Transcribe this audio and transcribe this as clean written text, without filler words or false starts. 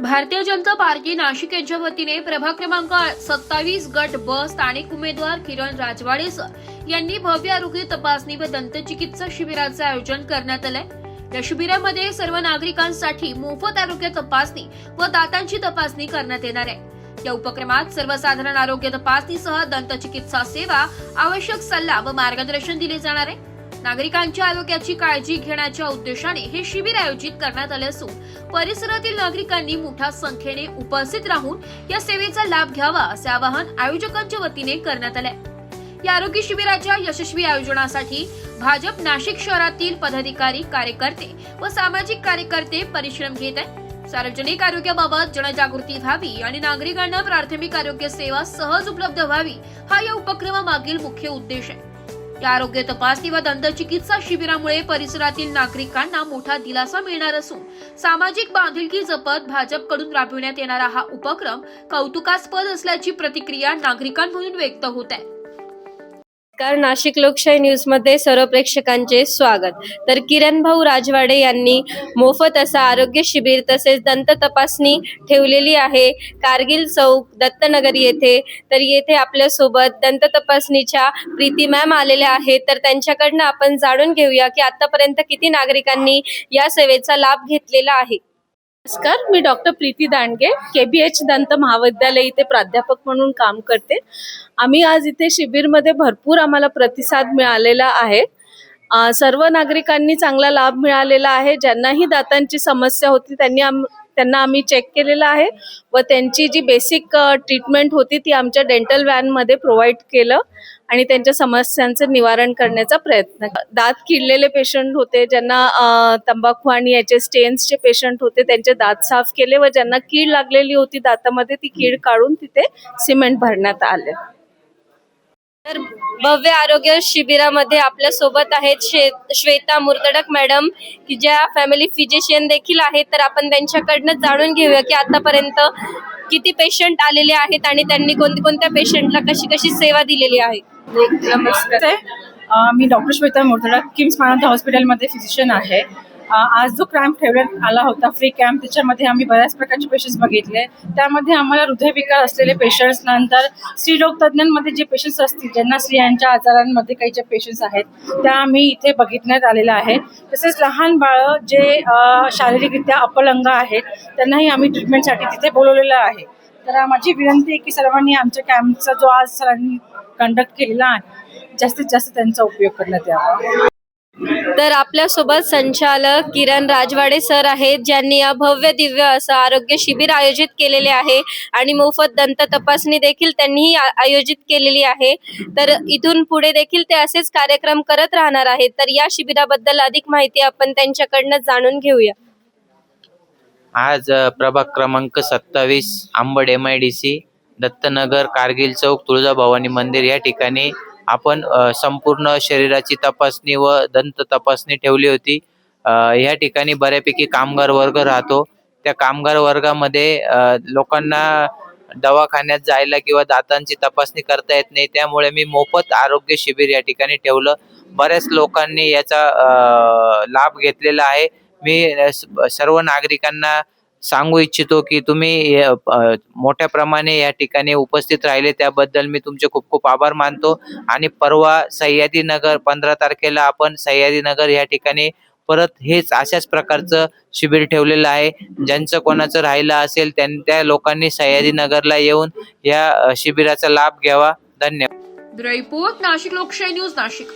Bharatiya Janata party Nashik यांच्या वतीने प्रभाग क्रमांक 27 गट ब स्थानिक उमेदवार किरण राजवाडे सर यांनी भव्य आरोग्य तपासणी व दंतचिकित्सा शिबिराचे आयोजन करण्यात आले। या शिबिरामध्ये सर्व नागरिकांसाठी मोफत आरोग्य तपासणी व दातांची तपासणी करण्यात येणार आहे। या उपक्रमात सर्वसाधारण आरोग्य तपासणीसह दंतचिकित्सा सेवा, आवश्यक सल्ला व मार्गदर्शन दिले जाणार आहे। नागरिकांच्या आरोग्याची काळजी घेण्याच्या उद्देशाने हे शिबिर आयोजित करण्यात आले असून परिसरातील नागरिकांनी मोठ्या संख्येने उपस्थित राहून या सेवेचा लाभ घ्यावा असे आवाहन आयोजकांच्या वतीने करण्यात आले। या आरोग्य शिबिराच्या यशस्वी आयोजनासाठी भाजप नाशिक शहरातील पदाधिकारी, कार्यकर्ते व सामाजिक कार्यकर्ते परिश्रम घेत आहेत। सार्वजनिक आरोग्याबाबत जनजागृती व्हावी आणि नागरिकांना प्राथमिक आरोग्य सेवा सहज उपलब्ध व्हावी हा या उपक्रमामागील मुख्य उद्देश आहे। या आरोग्य तपासणी व दंतचिकित्सा शिबिरामुळे परिसरातील नागरिकांना मोठा दिलासा मिळणार असून सामाजिक बांधिलकी जपत भाजपकडून राबविण्यात येणारा हा उपक्रम कौतुकास्पद असल्याची प्रतिक्रिया नागरिकांमधून व्यक्त होत आहे। नाशिक लोकशाही न्यूज मध्ये सर्व प्रेक्षकांचे स्वागत। तर किरण भाऊ राजवाडे यांनी मोफत असा आरोग्य शिबिर तसेच दंत तपासणी ठेवलेली आहे कारगिल चौक दत्तनगर येथे। तर येथे आपल्या सोबत दंत तपासणीच्या प्रीती मॅम आलेल्या आहेत, तर त्यांच्याकडनं आपण जाणून घेऊया की आतापर्यंत किती नागरिकांनी या सेवेचा लाभ घेतलेला आहे। नमस्कार, मी डॉक्टर प्रीती दांडगे, KBH दंत महाविद्यालय इथे प्राध्यापक म्हणून काम करते। आम्ही आज इथे शिबिरमध्ये भरपूर आम्हाला प्रतिसाद मिळालेला आहे। सर्व नागरिकांनी चांगला लाभ मिळालेला आहे। ज्यांनाही दातांची समस्या होती त्यांना आम्ही चेक केलेलं आहे व त्यांची जी बेसिक ट्रीटमेंट होती ती आमच्या डेंटल व्हॅनमध्ये प्रोव्हाइड केलं आणि त्यांच्या समस्यांचं निवारण करण्याचा प्रयत्न। दात किडलेले पेशंट होते, ज्यांना तंबाखू आणि याचे स्टेन्सचे पेशंट होते, त्यांचे दात साफ केले व ज्यांना कीड लागलेली होती दातामध्ये ती कीड काढून तिथे सिमेंट भरण्यात आले। तर भव्य आरोग्य शिबिरामध्ये आपल्या सोबत आहेत श्वेता मुर्तडक मॅडम, की ज्या फॅमिली फिजिशियन देखील आहेत। तर आपण त्यांच्याकडनं जाणून घेऊया की आतापर्यंत किती पेशंट आलेले आहेत आणि त्यांनी कोणत्या पेशंटला कशी सेवा दिलेली आहे। नमस्कार, मी डॉक्टर श्वेता मुर्तडक, किम्स मानवता हॉस्पिटलमध्ये फिजिशियन आहे। आज जो कॅम्प ठेवण्यात आला होता, फ्री कॅम्प, त्याच्यामध्ये आम्ही बऱ्याच प्रकारचे पेशंट्स बघितले। त्यामध्ये आम्हाला हृदयविकार असलेले पेशंट्स, नंतर स्त्रीरोग तज्ज्ञांमध्ये जे पेशंट्स असतील, ज्यांना स्त्रियांच्या आजारांमध्ये काही जे पेशंट्स आहेत त्या आम्ही इथे बघितण्यात आलेलं आहे। तसेच लहान बाळं जे शारीरिकरित्या अपलंग आहेत त्यांनाही आम्ही ट्रीटमेंटसाठी तिथे बोलवलेलं आहे। तर माझी विनंती आहे की सर्वांनी आमच्या कॅम्पचा जो आज सरांनी कंडक्ट केलेला आहे जास्तीत जास्त त्यांचा उपयोग करण्यात यावा। तर आपल्या सोबत संचालक किरण राजवाडे सर आहेत, ज्यांनी या भव्य दिव्य असं आरोग्य शिबिर आयोजित केलेले आहे आणि मोफत दंत तपासणी देखील त्यांनी आयोजित केलेली आहे। तर इथून पुढे देखील ते असेच कार्यक्रम करत राहणार आहेत। तर या शिबिराबद्दल अधिक माहिती आपण त्यांच्याकडनं जाणून घेऊया। आज प्रभाग क्रमांक 27 अंबड MIDC दत्तनगर कारगिल चौक तुळजाभवानी मंदिर या ठिकाणी आपण संपूर्ण शरीराची तपासणी व दंत तपासणी ठेवली होती। या ठिकाणी बऱ्यापैकी कामगार वर्ग राहतो। त्या कामगार वर्गामध्ये लोकांना दवाखान्यात जायला किंवा दातांची तपासणी करता येत नाही, त्यामुळे मी मोफत आरोग्य शिबिर या ठिकाणी ठेवलं। बऱ्याच लोकांनी याचा लाभ घेतलेला आहे। मी सर्व नागरिकांना सांगू इच्छितो की तुम्ही मोठ्या प्रमाणे या ठिकाणी उपस्थित राहिले त्याबद्दल मी तुमचे खूप खूप आभार मानतो। आणि परवा सह्याद्रीनगर 15 तारखेला आपण सह्याद्रीनगर या ठिकाणी परत हेच अशाच प्रकारचं शिबिर ठेवलेलं आहे। ज्यांचं कोणाचं राहिलं असेल त्या लोकांनी सह्याद्रीनगरला येऊन या शिबिराचा लाभ घ्यावा। धन्यवाद। रिपोर्ट नाशिक लोकशाही न्यूज नाशिक।